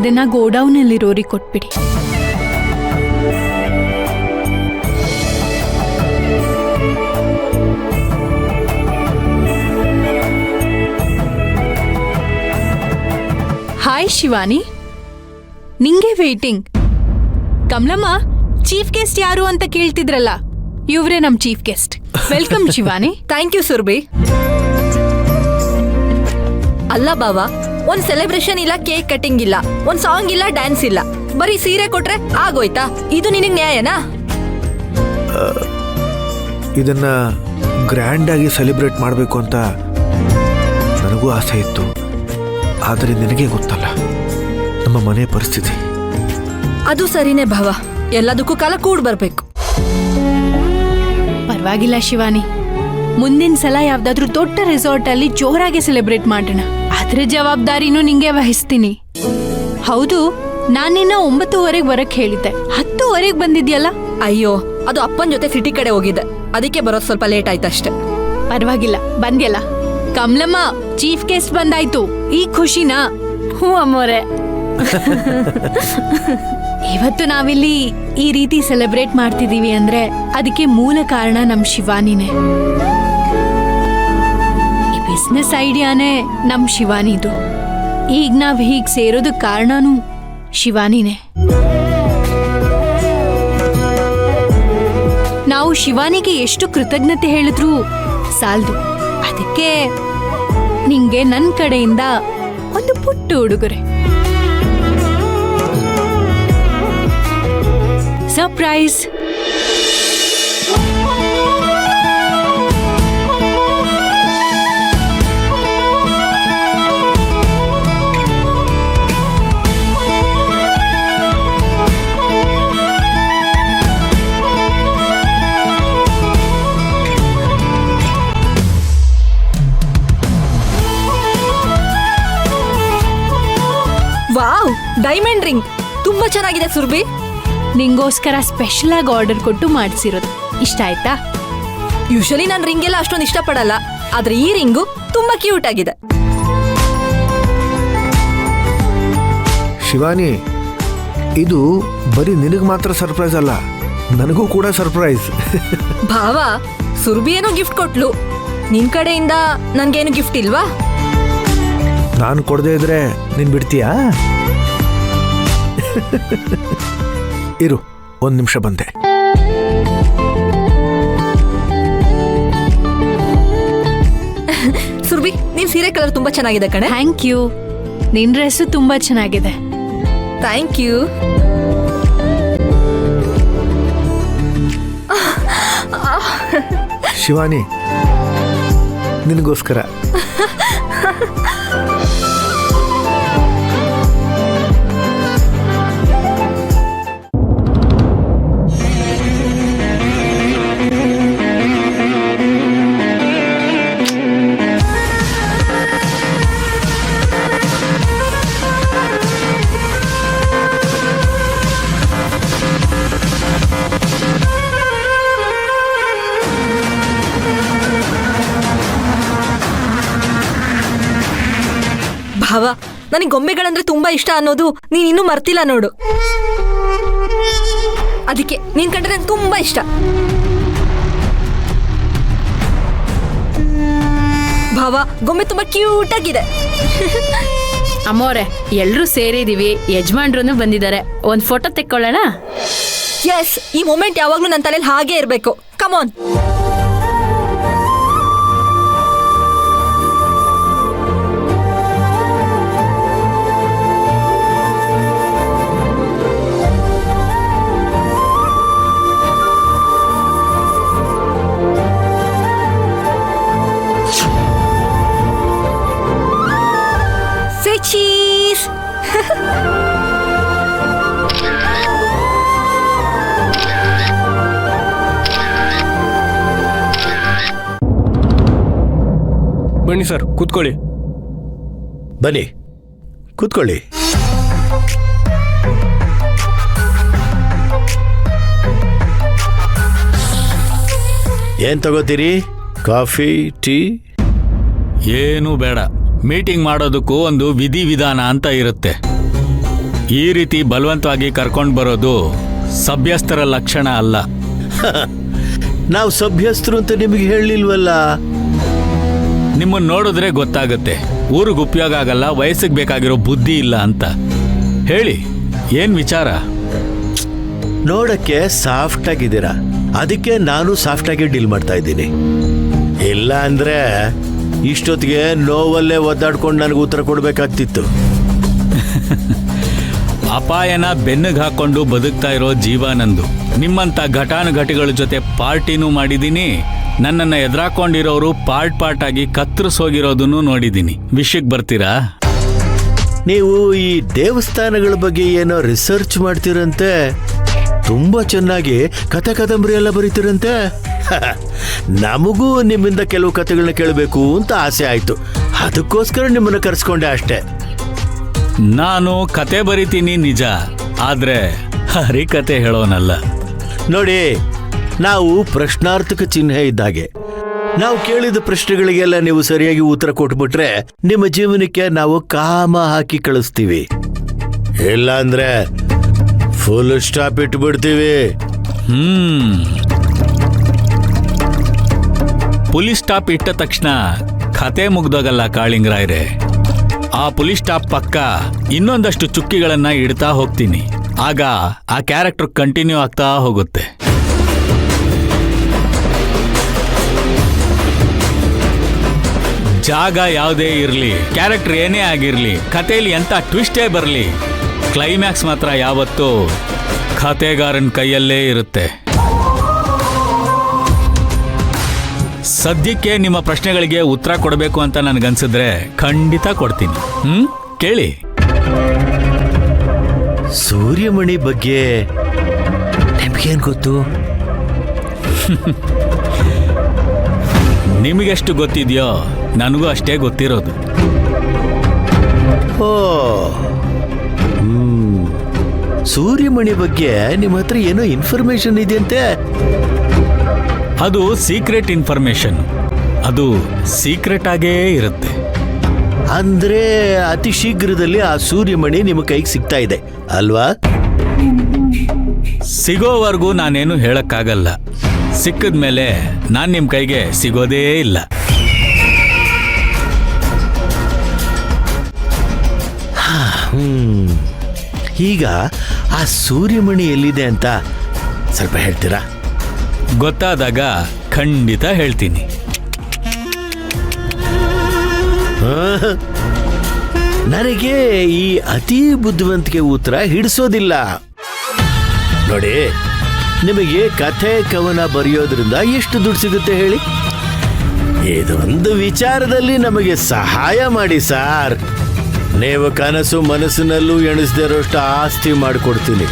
ಇದನ್ನ ಗೋಡೌನಲ್ಲಿರೋರಿಗೆ ಕೊಟ್ಬಿಡಿ. ಹಾಯ್ ಶಿವಾನಿ, ನಿಂಗೆ ವೇಟಿಂಗ್. ಕಮಲಮ್ಮ, ಚೀಫ್ ಗೆಸ್ಟ್ ಯಾರು ಅಂತ ಕೇಳ್ತಿದ್ರಲ್ಲ, ಇವ್ರೇ ನಮ್ chief guest. Welcome Shivani. Thank you Surbhi. ಅಲ್ಲ ಬಾವಾ, ಒಂದ್ ಸೆಲೆಬ್ರೇಷನ್ ಇಲ್ಲ, ಕೇಕ್ ಕಟಿಂಗ್ ಇಲ್ಲ, ಒಂದ್ ಸಾಂಗ್ ಇಲ್ಲ, ಡ್ಯಾನ್ಸ್ ಇಲ್ಲ, ಬರೀ ಸೀರೆ ಕೊಟ್ರೆ ಆಗೋಯ್ತಾ? ಇದು ನಿನಗ್ ನ್ಯಾಯನಾ? ಇದನ್ನ ಗ್ರ್ಯಾಂಡ್ ಆಗಿ ಸೆಲೆಬ್ರೇಟ್ ಮಾಡಬೇಕು ಅಂತ ನನಗೂ ಆಸೆ ಇತ್ತು. ಆದರೆ ನಿನಗೆ ಗೊತ್ತಲ್ಲ ನಮ್ಮ ಮನೆ ಪರಿಸ್ಥಿತಿ. ಅದು ಸರಿನೇ ಭಾವ, ಎಲ್ಲದಕ್ಕೂ ಕಾಲ ಕೂಡ್ ಬರ್ಬೇಕು. ಪರವಾಗಿಲ್ಲ ಶಿವಾನಿ, ಮುಂದಿನ ಸಲ ಯಾವ್ದಾದ್ರು ದೊಡ್ಡ ರೆಸಾರ್ಟ್ ಅಲ್ಲಿ ಜೋರಾಗಿ ಸೆಲೆಬ್ರೇಟ್ ಮಾಡೋಣ. ಅದ್ರ ಜವಾಬ್ದಾರಿನೂ ನಿಂಗೆ ವಹಿಸ್ತೀನಿ. ಹೌದು, ನಾನಿನ್ನ 9:30 ಬರಕ್ ಹೇಳಿದ್ದೆ, 10:00 ಬಂದಿದ್ಯಲ್ಲ? ಅಯ್ಯೋ, ಅದು ಅಪ್ಪನ ಜೊತೆ ಸಿಟಿ ಕಡೆ ಹೋಗಿದ್ದೆ, ಅದಕ್ಕೆ ಬರೋದು ಸ್ವಲ್ಪ ಲೇಟ್ ಆಯ್ತಷ್ಟೆ. ಪರವಾಗಿಲ್ಲ, ಬಂದ್ಯಲ್ಲ. ಕಮಲಮ್ಮ, ಚೀಫ್ ಗೆಸ್ಟ್ ಬಂದಾಯ್ತು, ಈ ಖುಷಿನಾ? ಹ್ಞೂ ಅಮ್ಮೋರೆ. ಇವತ್ತು ನಾವಿಲ್ಲಿ ಈ ರೀತಿ ಸೆಲೆಬ್ರೇಟ್ ಮಾಡ್ತಿದೀವಿ ಅಂದ್ರೆ ಅದಕ್ಕೆ ಮೂಲ ಕಾರಣ ನಮ್ ಶಿವಾನಿನೇ. ಈ ಬಿಸ್ನೆಸ್ ಐಡಿಯಾನೇ ನಮ್ ಶಿವಾನಿದು. ಈಗ ನಾವ್ ಹೀಗ್ ಸೇರೋದಕ್ ಕಾರಣನೂ ಶಿವಾನಿನೇ. ನಾವು ಶಿವಾನಿಗೆ ಎಷ್ಟು ಕೃತಜ್ಞತೆ ಹೇಳಿದ್ರೂ ಸಾಲ್ದು. ಅದಕ್ಕೆ ನಿಂಗೆ ನನ್ ಕಡೆಯಿಂದ ಒಂದು ಪುಟ್ಟ ಉಡುಗೊರೆ, ಸರ್ಪ್ರೈಸ್. ವಾವ್, ಡೈಮಂಡ್ ರಿಂಗ್ ತುಂಬಾ ಚೆನ್ನಾಗಿದೆ ಸುರ್ಬಿ. ನಿಂಗೋಸ್ಕರ ಸ್ಪೆಷಲ್ ಆಗಿ ಆರ್ಡರ್ ಕೊಟ್ಟು ಮಾಡಿಸಿರೋದು. ಇಷ್ಟ ಆಯ್ತಾ? ಯೂಶಲಿ ನಾನು ರಿಂಗ್ ಎಲ್ಲ ಅಷ್ಟೊಂದು ಇಷ್ಟಪಡಲ್ಲ, ಆದ್ರೆ ಈ ರಿಂಗು ತುಂಬಾ ಕ್ಯೂಟ್ ಆಗಿದೆ. ಶಿವಾನಿ, ಇದು ಬರೀ ನಿನಗೆ ಮಾತ್ರ ಸರ್ಪ್ರೈಸ್ ಅಲ್ಲ, ನನಗೂ ಕೂಡ ಸರ್ಪ್ರೈಸ್. ಭಾವ, ಸುರ್ಬಿ ಏನೋ ಗಿಫ್ಟ್ ಕೊಟ್ಲು, ನಿನ್ ಕಡೆಯಿಂದ ನನ್ಗೇನು ಗಿಫ್ಟ್ ಇಲ್ವಾ? ನಾನು ಕೊಡದೇ ಇದ್ರೆ ನೀನು ಬಿಡ್ತೀಯಾ? ಇರು, 1 ನಿಮಿಷ ಬಂದೆ. ಸುರ್ಬಿ, ನಿನ್ ಸೀರೆ ಕಲರ್ ತುಂಬಾ ಚೆನ್ನಾಗಿದೆ ಕಣೆ. Thank you. ನಿನ್ ಡ್ರೆಸ್ಸು ತುಂಬಾ ಚೆನ್ನಾಗಿದೆ. Thank you. ಶಿವಾನಿ, ನಿನಗೋಸ್ಕರ. ಭಾವ, ನನಗೆ ಗೊಂಬೆಗಳಂದ್ರೆ ತುಂಬಾ ಇಷ್ಟ ಅನ್ನೋದು ನೀನ್ ಇನ್ನೂ ಮರ್ತಿಲ್ಲ ನೋಡು. ಅದಕ್ಕೆ ನೀನ್ ಕಂಡ್ರೆ ನಂಗೆ ತುಂಬಾ ಇಷ್ಟ. ಭಾವ, ಗೊಂಬೆ ತುಂಬಾ ಕ್ಯೂಟ್ ಆಗಿದೆ. ಅಮ್ಮೋರೆ, ಎಲ್ರೂ ಸೇರಿದೀವಿ, ಯಜಮಾನ್ರು ಬಂದಿದ್ದಾರೆ, ಒಂದ್ ಫೋಟೋ ತೆಕ್ಕೊಳ್ಳೋಣ. ಎಸ್, ಈ ಮೂಮೆಂಟ್ ಯಾವಾಗ್ಲೂ ನನ್ನ ತಲೆಯಲ್ಲಿ ಹಾಗೆ ಇರ್ಬೇಕು. ಕಮಾನ್. Cheese! ಬನ್ನಿ ಸರ್, ಕೂತ್ಕೊಳ್ಳಿ. ಬನ್ನಿ, ಕೂತ್ಕೊಳ್ಳಿ. ಏನ್ ತಗೋತೀರಿ? Coffee, tea? ಏನು ಬೇಡ. ಮೀಟಿಂಗ್ ಮಾಡೋದಕ್ಕೂ ಒಂದು ವಿಧಿ ವಿಧಾನ ಅಂತ ಇರುತ್ತೆ. ಈ ರೀತಿ ಬಲವಂತವಾಗಿ ಕರ್ಕೊಂಡು ಬರೋದು ಸಭ್ಯಸ್ಥರ ಲಕ್ಷಣ ಅಲ್ಲ. ನಾವು ಸಭ್ಯಸ್ಥರು ಅಂತ ನಿಮಗೆ ಹೇಳಿಲ್ವಲ್ಲ. ನಿಮ್ಮನ್ನು ನೋಡಿದ್ರೆ ಗೊತ್ತಾಗುತ್ತೆ ಊರಿಗೆ ಉಪಯೋಗ ಆಗಲ್ಲ, ವಯಸ್ಸಿಗೆ ಬೇಕಾಗಿರೋ ಬುದ್ಧಿ ಇಲ್ಲ ಅಂತ. ಹೇಳಿ, ಏನ್ ವಿಚಾರ? ನೋಡಕ್ಕೆ ಸಾಫ್ಟ್ ಆಗಿದ್ದೀರಾ, ಅದಕ್ಕೆ ನಾನು ಸಾಫ್ಟ್ ಆಗಿ ಡೀಲ್ ಮಾಡ್ತಾ ಇದ್ದೀನಿ. ಇಲ್ಲ ಅಂದ್ರೆ ಇಷ್ಟೊತ್ತಿಗೆ ನೋವಲ್ಲೇ ಒದ್ದಾಡ್ಕೊಂಡು ನನಗೆ ಉತ್ತರ ಕೊಡ್ಬೇಕಾಗ್ತಿತ್ತು. ಅಪಾಯನ ಬೆನ್ನಿಗೆ ಹಾಕೊಂಡು ಬದುಕ್ತಾ ಇರೋ ಜೀವ ನಂದು. ನಿಮ್ಮಂತ ಘಟಾನುಘಟಿಗಳ ಜೊತೆ ಪಾರ್ಟಿನೂ ಮಾಡಿದ್ದೀನಿ, ನನ್ನನ್ನು ಎದುರಾಕೊಂಡಿರೋರು ಪಾರ್ಟ್ ಆಗಿ ಕತ್ತರಿಸೋಗಿರೋದನ್ನು ನೋಡಿದ್ದೀನಿ. ವಿಷಯಕ್ಕೆ ಬರ್ತೀರಾ? ನೀವು ಈ ದೇವಸ್ಥಾನಗಳ ಬಗ್ಗೆ ಏನೋ ರಿಸರ್ಚ್ ಮಾಡ್ತೀರಂತೆ, ತುಂಬಾ ಚೆನ್ನಾಗಿ ಕತೆ ಕಾದಂಬರಿ ಎಲ್ಲ ಬರೀತೀರಂತೆ. ನಮಗೂ ನಿಮ್ಮಿಂದ ಕೆಲವು ಕತೆಗಳನ್ನ ಕೇಳಬೇಕು ಅಂತ ಆಸೆ ಆಯ್ತು, ಅದಕ್ಕೋಸ್ಕರ ನಿಮ್ಮನ್ನ ಕರೆಸ್ಕೊಂಡೆ ಅಷ್ಟೇ. ನಾನು ಕತೆ ಬರಿತೀನಿ ನಿಜ, ಆದ್ರೆ ಹರಿಕತೆ ಹೇಳೋನಲ್ಲ. ನೋಡಿ, ನಾವು ಪ್ರಶ್ನಾರ್ಥಕ ಚಿಹ್ನೆ ಇದ್ದಾಗೆ. ನಾವು ಕೇಳಿದ ಪ್ರಶ್ನೆಗಳಿಗೆಲ್ಲ ನೀವು ಸರಿಯಾಗಿ ಉತ್ತರ ಕೊಟ್ಬಿಟ್ರೆ ನಿಮ್ಮ ಜೀವನಕ್ಕೆ ನಾವು ಕಾಮ ಹಾಕಿ ಕಳಿಸ್ತೀವಿ. ಇಲ್ಲ ಅಂದ್ರೆ ಫುಲ್ ಸ್ಟಾಪ್ ಇಟ್ಬಿಡ್ತೀವಿ. ಪುಲಿಸ್ ಸ್ಟಾಪ್ ಇಟ್ಟ ತಕ್ಷಣ ಕತೆ ಮುಗ್ದೋಗಲ್ಲ ಕಾಳಿಂಗರಾಯ್ರೆ. ಆ ಪುಲಿಸ್ ಸ್ಟಾಪ್ ಪಕ್ಕ ಇನ್ನೊಂದಷ್ಟು ಚುಕ್ಕಿಗಳನ್ನ ಇಡ್ತಾ ಹೋಗ್ತೀನಿ. ಆಗ ಆ ಕ್ಯಾರೆಕ್ಟರ್ ಕಂಟಿನ್ಯೂ ಆಗ್ತಾ ಹೋಗುತ್ತೆ. ಜಾಗ ಯಾವುದೇ ಇರಲಿ, ಕ್ಯಾರೆಕ್ಟರ್ ಏನೇ ಆಗಿರಲಿ, ಕಥೆಯಲ್ಲಿ ಎಂಥ ಟ್ವಿಸ್ಟೇ ಬರಲಿ, ಕ್ಲೈಮ್ಯಾಕ್ಸ್ ಮಾತ್ರ ಯಾವತ್ತೂ ಕಥೆಗಾರನ ಕೈಯಲ್ಲೇ ಇರುತ್ತೆ. ಸದ್ಯಕ್ಕೆ ನಿಮ್ಮ ಪ್ರಶ್ನೆಗಳಿಗೆ ಉತ್ತರ ಕೊಡಬೇಕು ಅಂತ ನನಗನ್ಸಿದ್ರೆ ಖಂಡಿತ ಕೊಡ್ತೀನಿ. ಕೇಳಿ. ಸೂರ್ಯಮಣಿ ಬಗ್ಗೆ ನಿಮ್ಗೇನ್ ಗೊತ್ತು? ನಿಮಗೆಷ್ಟು ಗೊತ್ತಿದೆಯೋ ನನಗೂ ಅಷ್ಟೇ ಗೊತ್ತಿರೋದು. ಓ, ಸೂರ್ಯಮಣಿ ಬಗ್ಗೆ ನಿಮ್ಮ ಹತ್ರ ಏನೋ ಇನ್ಫಾರ್ಮೇಶನ್ ಇದೆಯಂತೆ. ಅದು ಸೀಕ್ರೆಟ್ ಇನ್ಫಾರ್ಮೇಶನ್. ಅದು ಸೀಕ್ರೆಟ್ ಆಗೇ ಇರುತ್ತೆ. ಅಂದ್ರೆ ಅತಿ ಶೀಘ್ರದಲ್ಲಿ ಆ ಸೂರ್ಯಮಣಿ ನಿಮ್ಮ ಕೈಗೆ ಸಿಗ್ತಾ ಇದೆ ಅಲ್ವಾ? ಸಿಗೋವರೆಗೂ ನಾನೇನು ಹೇಳಕ್ಕಾಗಲ್ಲ. ಸಿಕ್ಕಿದ್ಮೇಲೆ ನಾನು ನಿಮ್ಮ ಕೈಗೆ ಸಿಗೋದೇ ಇಲ್ಲ. ಈಗ ಆ ಸೂರ್ಯಮಣಿ ಎಲ್ಲಿದೆ ಅಂತ ಸ್ವಲ್ಪ ಹೇಳ್ತೀರಾ? ಗೊತ್ತಾದಾಗ ಖಂಡಿತ ಹೇಳ್ತೀನಿ. ನನಗೆ ಈ ಅತಿ ಬುದ್ಧಿವಂತಿಕೆ ಉತ್ತರ ಹಿಡಿಸೋದಿಲ್ಲ. ನೋಡಿ, ನಿಮಗೆ ಕಥೆ ಕವನ ಬರೆಯೋದ್ರಿಂದ ಎಷ್ಟು ದುಡ್ಡು ಸಿಗುತ್ತೆ ಹೇಳಿ? ಇದೊಂದು ವಿಚಾರದಲ್ಲಿ ನಮಗೆ ಸಹಾಯ ಮಾಡಿ ಸಾರ್. ನೀವು ಕನಸು ಮನಸ್ಸಿನಲ್ಲೂ ಎಣಿಸದೇ ಇರೋಷ್ಟು ಆಸ್ತಿ ಮಾಡಿಕೊಡ್ತೀನಿ.